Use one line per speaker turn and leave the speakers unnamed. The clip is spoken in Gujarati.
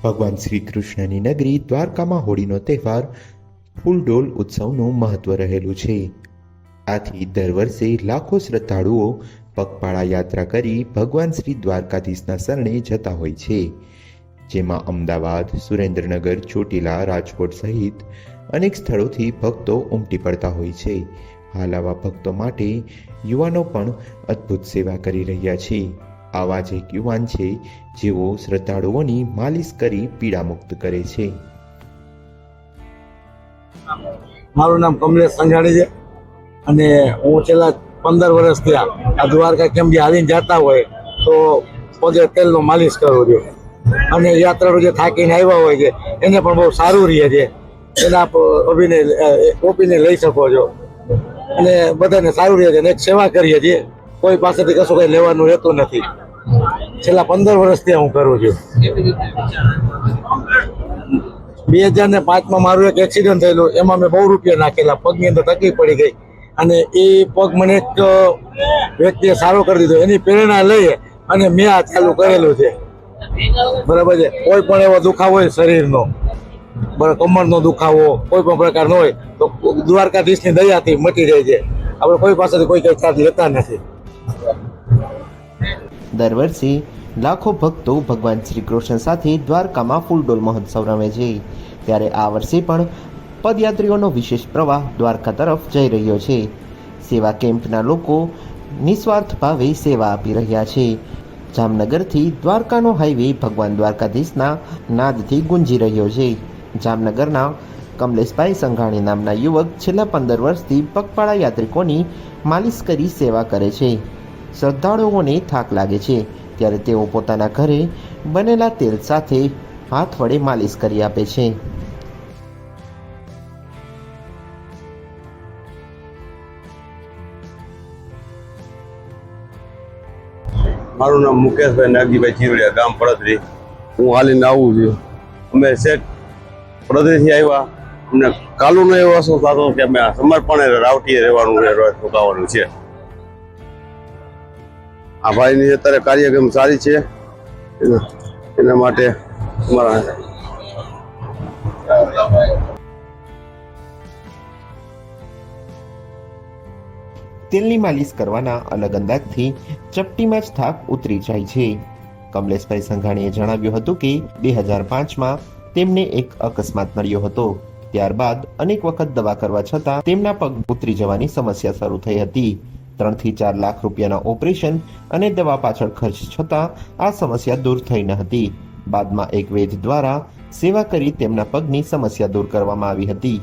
ભગવાન શ્રી કૃષ્ણની નગરી દ્વારકામાં હોળીનો તહેવાર ફૂલડોલ ઉત્સવનું મહત્વ રહેલું છે। આથી દર વર્ષે લાખો શ્રદ્ધાળુઓ પગપાળા યાત્રા કરી ભગવાન શ્રી દ્વારકાધીશના શરણે જતા હોય છે, જેમાં અમદાવાદ, સુરેન્દ્રનગર, ચોટીલા, રાજકોટ સહિત અનેક સ્થળોથી ભક્તો ઉમટી પડતા હોય છે। હાલ આવા ભક્તો માટે યુવાનો પણ અદ્ભુત સેવા કરી રહ્યા છે। આવા જ એક યુવાન છે જેઓ શ્રદ્ધાળુઓની માલિશ કરી પીડા મુક્ત કરે છે।
મારું નામ કમલેશ સંઘાણી છે અને હું છેલ્લા 15 વર્ષ થયા આ દ્વારકા કેમ જે હાલીને જતા હોય તો પગે તેલનો માલિશ કરું છું અને યાત્રાળુ જે થાકીને આવ્યા હોય છે એને પણ બહુ સારું રહે છે। એના ઓપીને લઈ શકો છો અને બધાને સારું રહે છે અને એક સેવા કરીએ છીએ। કોઈ પાસેથી કશું કંઈ લેવાનું રહેતું નથી। છેલ્લા 15 વર્ષથી હું કરું છું। 2005માં મારું એક એક્સિડન્ટ થયેલું, એમાં મેં બહુ રૂપિયા નાખેલા, પગની અંદર તકલીફ પડી ગઈ અને એ પગ મને એક વ્યક્તિએ સારો કરી દીધો। એની પ્રેરણા લઈ અને મેં આ ચાલુ કરેલું છે। બરાબર છે। કોઈ પણ એવો દુખાવો હોય શરીરનો, બરાબર, કમરનો દુખાવો કોઈ પણ પ્રકારનો હોય તો દ્વારકાધીશની દયાથી મટી જાય છે। આપણે કોઈ પાસેથી કોઈ કંઈ ચાર્જ લેતા નથી।
દર વર્ષે લાખો ભક્તો ભગવાન શ્રી કૃષ્ણ સાથે દ્વારકામાં ફૂલડોલ મહોત્સવ રમે છે, ત્યારે આ વર્ષે પણ પદયાત્રીઓનો વિશેષ પ્રવાહ દ્વારકા તરફ જઈ રહ્યો છે। સેવા કેમ્પના લોકો નિસ્વાર્થ ભાવે સેવા આપી રહ્યા છે। જામનગરથી દ્વારકાનો હાઈવે ભગવાન દ્વારકાધીશના નાદથી ગુંજી રહ્યો છે। જામનગરના કમલેશભાઈ સંઘાણી નામના યુવક છેલ્લા 15 વર્ષથી પગપાળા યાત્રિકોની માલિશ કરી સેવા કરે છે। શ્રદ્ધાળુઓને થાક લાગે છે ત્યારે તેઓ પોતાના ઘરે બનેલા તેલ સાથે હાથ વડે માલિશ કરી આપે છે।
મારું નામ મુકેશભાઈ નાગજીભાઈ ચીવડિયા, ગામ પડદરી। હું હાલીને આવું છું। અમે શેઠ પડદરીથી આવ્યા, અમને કાલુનો એવો અસર થતો કે અમે સમર્પણે રાવટીએ રહેવાનું રોકાવાનું છે। આ ભાઈની અત્યારે કાર્યક્રમ સારી છે, એના માટે અમારા
તેલની માલિશ કરવાના અલગ અંદાજથી ચપટીમાં જ થાક ઉતરી જાય છે। કમલેશભાઈ સંઘાણીએ જણાવ્યું હતું કે 2005માં તેમને એક અકસ્માત નડ્યો હતો। ત્યારબાદ અનેક વખત દવા કરવા છતાં તેમના પગ ઉતરી જવાની સમસ્યા શરૂ થઈ હતી। 3 થી 4 લાખ રૂપિયાના ઓપરેશન અને દવા પાછળ ખર્ચ છતાં આ સમસ્યા દૂર થઈ ન હતી। બાદમાં એક વૈદ્ય દ્વારા સેવા કરી તેમના પગની સમસ્યા દૂર કરવામાં આવી હતી।